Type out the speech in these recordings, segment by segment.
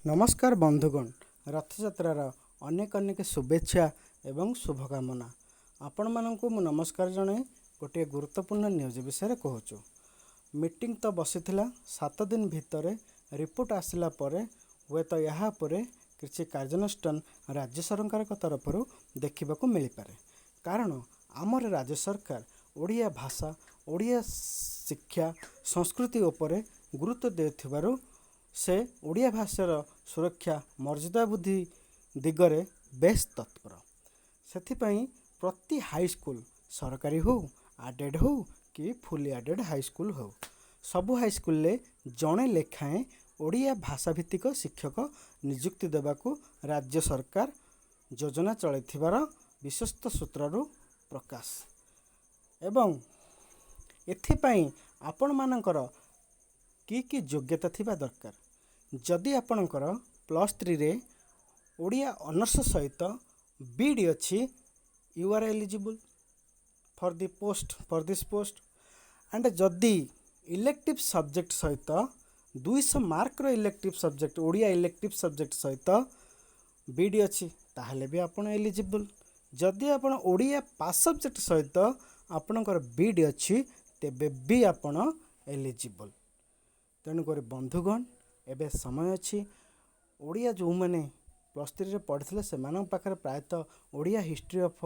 नमस्कार बंधुगण, रथयात्रार अनेक अनेक शुभेच्छा एवं शुभकामना। आपण मानकु मु नमस्कार जणे गोटे गुरुत्वपूर्ण न्यूज विषय कहूँ। मीटिंग तो बसीथिला 7 दिन भितर रिपोर्ट आसिला परे हुए तो यहाँ परे किसी कार्यानुष्ठान राज्य सरकार तरफ देखा मिल पारे। कारण आमर राज्य सरकार ओडिया भाषा ओडिया शिक्षा संस्कृति उपरे गुरुत्व देथिबारु से ओडिया भाषार सुरक्षा मर्यादा बुद्धि दिगरे बेस तत्पर। सेथिपाई प्रति हाईस्कूल सरकारी हो आडेड हो कि फुली आडेड हाईस्कूल हो सबु हाईस्कूल जड़े लेखाएं ओडिया भाषा भित्तिक शिक्षक नियुक्ति देवाकू राज्य सरकार योजना चलैथिबार विश्वस्त सूत्ररू प्रकाश। एवं एथिपाई आपण मानकर की योग्यता थिबा दरकार। जदि आपणकर +3 रे ओडिया ऑनर्स सहित बीडी अच्छी you are eligible for this post and जदि इलेक्टिव सब्जेक्ट सहित 200 mark elective subject Odia elective subject सहित बीडी अच्छी ताहले भी आपण एलिजिबल। जदि आपण ओडिया पास सब्जेक्ट सहित आपणकर बीडी अच्छी तेबे भी आपण एलिजिबल। तेणुक बंधुगण एबे समय अच्छी ओडिया जो मैंने +3 रे पढ़ी से पाखे प्रायतः Odia history of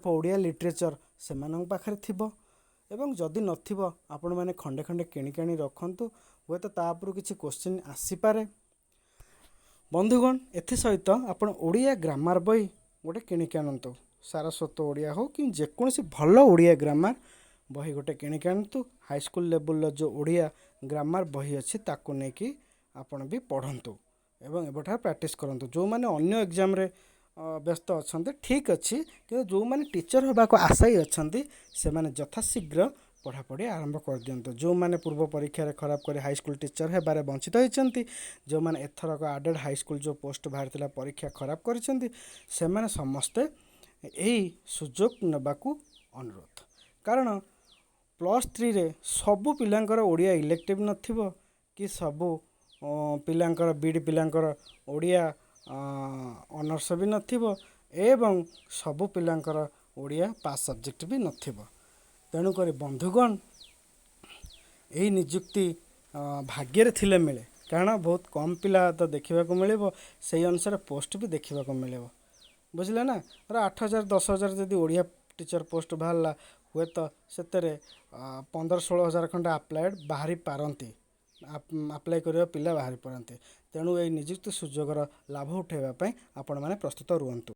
Odia literature से पाखे थिबो एवं जदि नथिबो आपण माने खंडे खंडे किणी रखंतु हुए तो तापर किसी क्वेश्चन आसीपारे। बंधुगण एथि सहित आपण ओडिया ग्रामर बही गोटे किणिक आनतु सारस्वत ओडिया हो कि जेकोसी भल ओडिया ग्रामर बही गोटे किणिक आनतु। हाईस्कूल लेवल जो ओडिया ग्रामर बही अच्छी ताकू नेकी आपण भी पढ़ंतु एवं एबठार प्रैक्टिस करंतु। जो माने अन्य एग्जाम रे व्यस्त अच्छे ठीक अच्छी कि जो माने टीचर होगा आशायी अच्छा से माने यथाशीघ्र पढ़ापढ़ी आरंभ कर दियंतु। जो माने पूर्व परीक्षा खराब कर हाईस्कूल टीचर हेबारे वंचित होइछंती जो माने एथरक आडेड हाईस्कूल जो पोस्ट बाहर परीक्षा खराब करिसेंती से माने समस्ते यही सुजोग नेबाकू अनुरोध। कारण +3 रे सबु पिलांकर ओडिया इलेक्टिव नथिबो कि सबु पिलांकर बीडी पिलांकर ओडिया ऑनर्स भी नथिबो एवं सबु पिलांकर ओडिया पास सब्जेक्ट भी नथिबो। तेणुक बंधुगण यही नियुक्ति भाग्य थिले मिले। कारण बहुत कम पिला तो देखा मिले से अनुसार पोस्ट भी देखा मिले बुझे ना। 8,000 10,000 जदि ओडिया टीचर पोस्ट बाहर हुए तो से 15-16 हज़ार खंडे आप्लाएड बाहरी पारती आप्लाय कर पिला बाहरी पारती। तेणु ये नियुक्ति सुजोगर लाभ उठाइवाई आपण मैंने प्रस्तुत रुहतु।